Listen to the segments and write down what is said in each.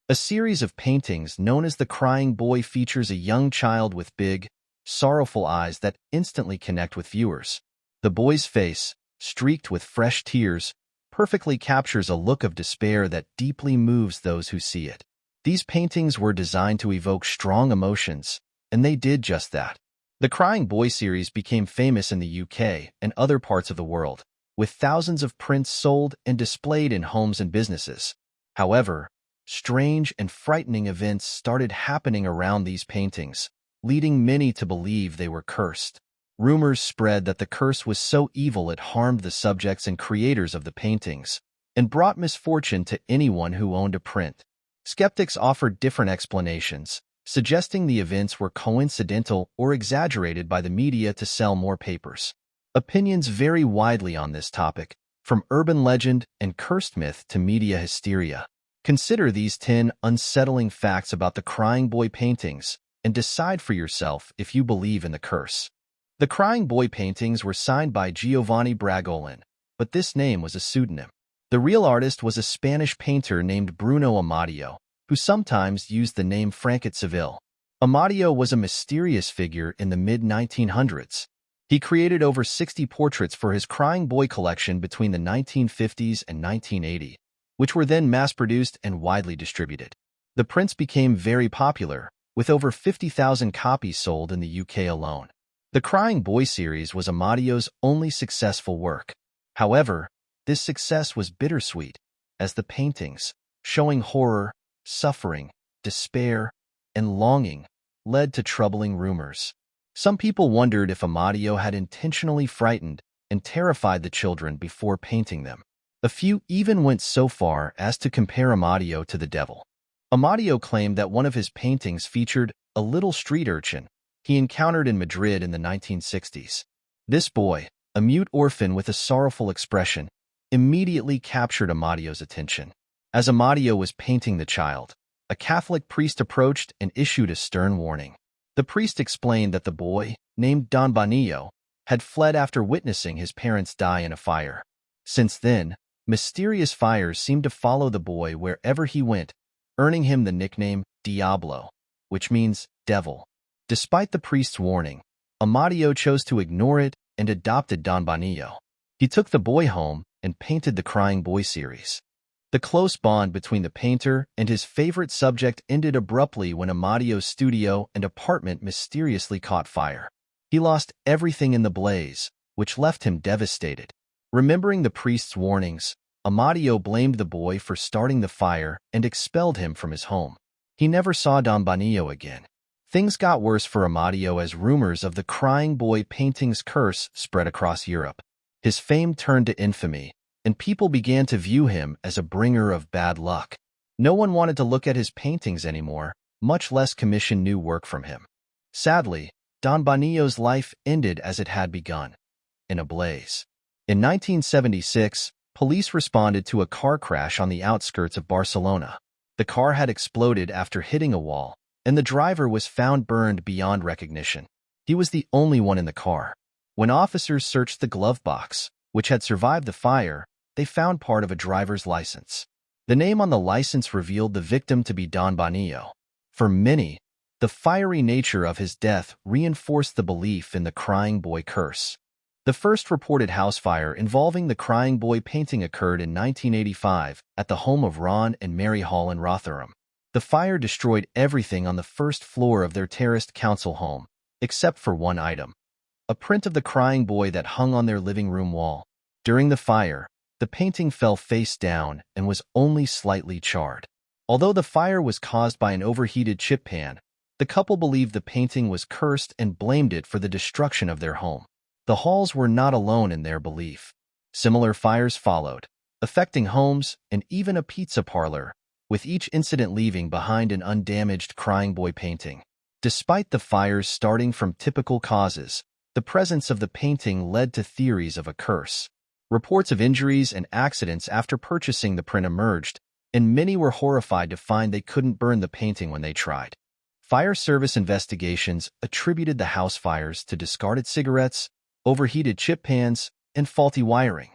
A series of paintings known as The Crying Boy features a young child with big, sorrowful eyes that instantly connect with viewers. The boy's face, streaked with fresh tears, perfectly captures a look of despair that deeply moves those who see it. These paintings were designed to evoke strong emotions, and they did just that. The Crying Boy series became famous in the UK and other parts of the world, with thousands of prints sold and displayed in homes and businesses. However, strange and frightening events started happening around these paintings, leading many to believe they were cursed. Rumors spread that the curse was so evil it harmed the subjects and creators of the paintings, and brought misfortune to anyone who owned a print. Skeptics offered different explanations, suggesting the events were coincidental or exaggerated by the media to sell more papers. Opinions vary widely on this topic, from urban legend and cursed myth to media hysteria. Consider these 10 unsettling facts about the Crying Boy paintings and decide for yourself if you believe in the curse. The Crying Boy paintings were signed by Giovanni Bragolin, but this name was a pseudonym. The real artist was a Spanish painter named Bruno Amadio, who sometimes used the name Franquet Seville. Amadio was a mysterious figure in the mid-1900s. He created over 60 portraits for his Crying Boy collection between the 1950s and 1980, which were then mass-produced and widely distributed. The prints became very popular, with over 50,000 copies sold in the UK alone. The Crying Boy series was Amadio's only successful work. However, this success was bittersweet, as the paintings, showing horror, suffering, despair, and longing, led to troubling rumors. Some people wondered if Amadio had intentionally frightened and terrified the children before painting them. A few even went so far as to compare Amadio to the devil. Amadio claimed that one of his paintings featured a little street urchin he encountered in Madrid in the 1960s. This boy, a mute orphan with a sorrowful expression, immediately captured Amadio's attention. As Amadio was painting the child, a Catholic priest approached and issued a stern warning. The priest explained that the boy, named Don Bonillo, had fled after witnessing his parents die in a fire. Since then, mysterious fires seemed to follow the boy wherever he went, earning him the nickname Diablo, which means devil. Despite the priest's warning, Amadio chose to ignore it and adopted Don Bonillo. He took the boy home and painted the Crying Boy series. The close bond between the painter and his favorite subject ended abruptly when Amadio's studio and apartment mysteriously caught fire. He lost everything in the blaze, which left him devastated. Remembering the priest's warnings, Amadio blamed the boy for starting the fire and expelled him from his home. He never saw Don Bonillo again. Things got worse for Amadio as rumors of the Crying Boy painting's curse spread across Europe. His fame turned to infamy, and people began to view him as a bringer of bad luck. No one wanted to look at his paintings anymore, much less commission new work from him. Sadly, Don Bonillo's life ended as it had begun, in a blaze. In 1976, police responded to a car crash on the outskirts of Barcelona. The car had exploded after hitting a wall, and the driver was found burned beyond recognition. He was the only one in the car. When officers searched the glove box, which had survived the fire, they found part of a driver's license. The name on the license revealed the victim to be Don Bonillo. For many, the fiery nature of his death reinforced the belief in the Crying Boy curse. The first reported house fire involving the Crying Boy painting occurred in 1985 at the home of Ron and Mary Hall in Rotherham. The fire destroyed everything on the first floor of their terraced council home, except for one item: a print of the Crying Boy that hung on their living room wall. During the fire, the painting fell face down and was only slightly charred. Although the fire was caused by an overheated chip pan, the couple believed the painting was cursed and blamed it for the destruction of their home. The Halls were not alone in their belief. Similar fires followed, affecting homes and even a pizza parlor, with each incident leaving behind an undamaged Crying Boy painting. Despite the fires starting from typical causes, the presence of the painting led to theories of a curse. Reports of injuries and accidents after purchasing the print emerged, and many were horrified to find they couldn't burn the painting when they tried. Fire service investigations attributed the house fires to discarded cigarettes, overheated chip pans, and faulty wiring.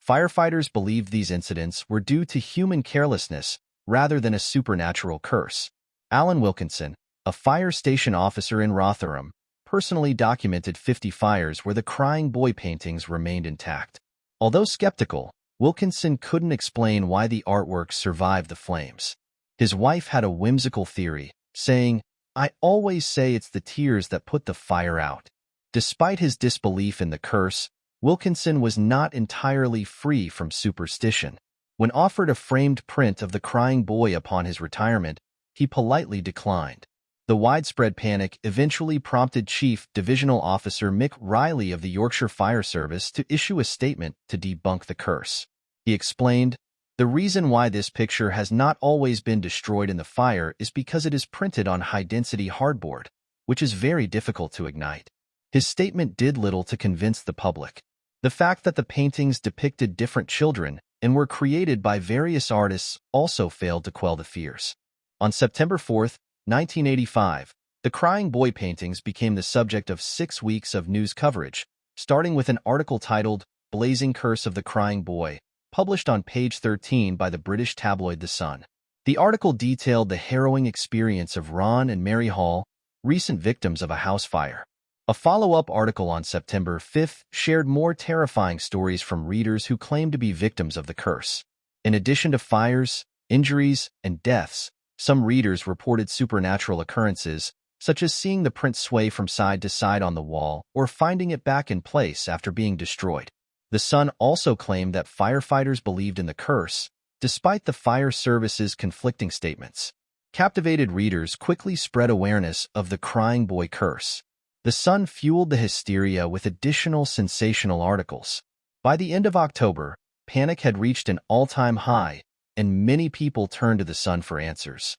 Firefighters believed these incidents were due to human carelessness rather than a supernatural curse. Alan Wilkinson, a fire station officer in Rotherham, personally documented 50 fires where the crying boy paintings remained intact. Although skeptical, Wilkinson couldn't explain why the artwork survived the flames. His wife had a whimsical theory, saying, "I always say it's the tears that put the fire out." Despite his disbelief in the curse, Wilkinson was not entirely free from superstition. When offered a framed print of the crying boy upon his retirement, he politely declined. The widespread panic eventually prompted Chief Divisional Officer Mick Riley of the Yorkshire Fire Service to issue a statement to debunk the curse. He explained, "The reason why this picture has not always been destroyed in the fire is because it is printed on high-density hardboard, which is very difficult to ignite." His statement did little to convince the public. The fact that the paintings depicted different children and were created by various artists also failed to quell the fears. On September 4, 1985, the crying boy paintings became the subject of 6 weeks of news coverage, starting with an article titled "Blazing Curse of the Crying Boy," published on page 13 by the British tabloid The Sun. The article detailed the harrowing experience of Ron and Mary Hall, recent victims of a house fire. A follow-up article on September 5 shared more terrifying stories from readers who claimed to be victims of the curse. In addition to fires, injuries, and deaths, some readers reported supernatural occurrences, such as seeing the print sway from side to side on the wall or finding it back in place after being destroyed. The Sun also claimed that firefighters believed in the curse, despite the fire service's conflicting statements. Captivated readers quickly spread awareness of the crying boy curse. The Sun fueled the hysteria with additional sensational articles. By the end of October, panic had reached an all-time high, and many people turned to The Sun for answers.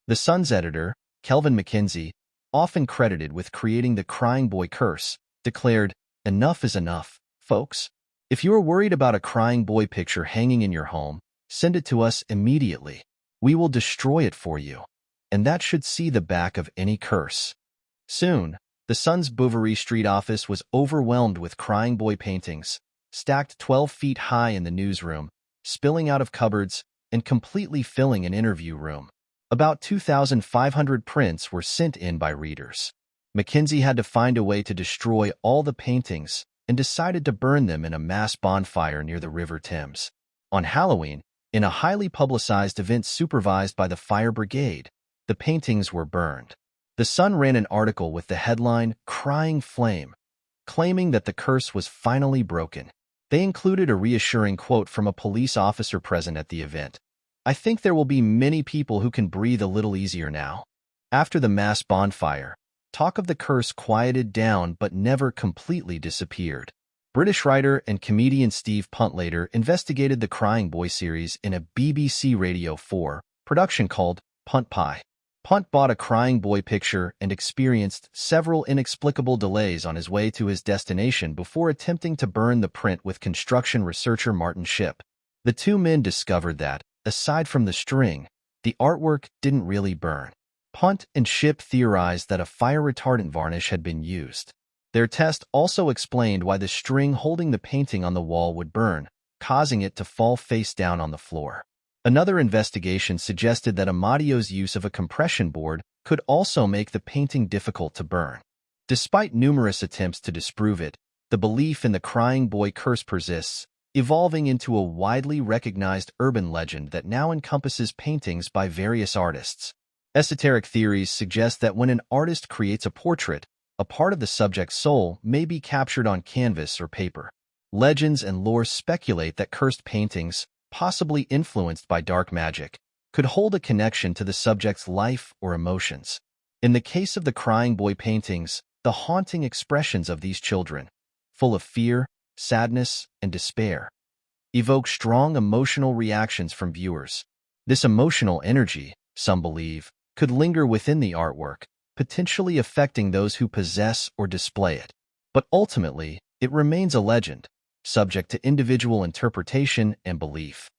The Sun's editor, Kelvin McKenzie, often credited with creating the crying boy curse, declared, "Enough is enough, folks. If you are worried about a crying boy picture hanging in your home, send it to us immediately. We will destroy it for you. And that should see the back of any curse." Soon, the Sun's Bouverie Street office was overwhelmed with crying boy paintings, stacked 12 feet high in the newsroom, spilling out of cupboards, and completely filling an interview room. About 2,500 prints were sent in by readers. Mackenzie had to find a way to destroy all the paintings and decided to burn them in a mass bonfire near the River Thames. On Halloween, in a highly publicized event supervised by the fire brigade, the paintings were burned. The Sun ran an article with the headline, "Crying Flame," claiming that the curse was finally broken. They included a reassuring quote from a police officer present at the event. "I think there will be many people who can breathe a little easier now." After the mass bonfire, talk of the curse quieted down but never completely disappeared. British writer and comedian Steve Punt later investigated the Crying Boy series in a BBC Radio 4 production called Punt Pie. Punt bought a crying boy picture and experienced several inexplicable delays on his way to his destination before attempting to burn the print with construction researcher Martin Shipp. The two men discovered that, aside from the string, the artwork didn't really burn. Punt and Shipp theorized that a fire-retardant varnish had been used. Their test also explained why the string holding the painting on the wall would burn, causing it to fall face down on the floor. Another investigation suggested that Amadio's use of a compression board could also make the painting difficult to burn. Despite numerous attempts to disprove it, the belief in the crying boy curse persists, evolving into a widely recognized urban legend that now encompasses paintings by various artists. Esoteric theories suggest that when an artist creates a portrait, a part of the subject's soul may be captured on canvas or paper. Legends and lore speculate that cursed paintings, possibly influenced by dark magic, could hold a connection to the subject's life or emotions. In the case of the crying boy paintings, the haunting expressions of these children, full of fear, sadness, and despair, evoke strong emotional reactions from viewers. This emotional energy, some believe, could linger within the artwork, potentially affecting those who possess or display it. But ultimately, it remains a legend, subject to individual interpretation and belief.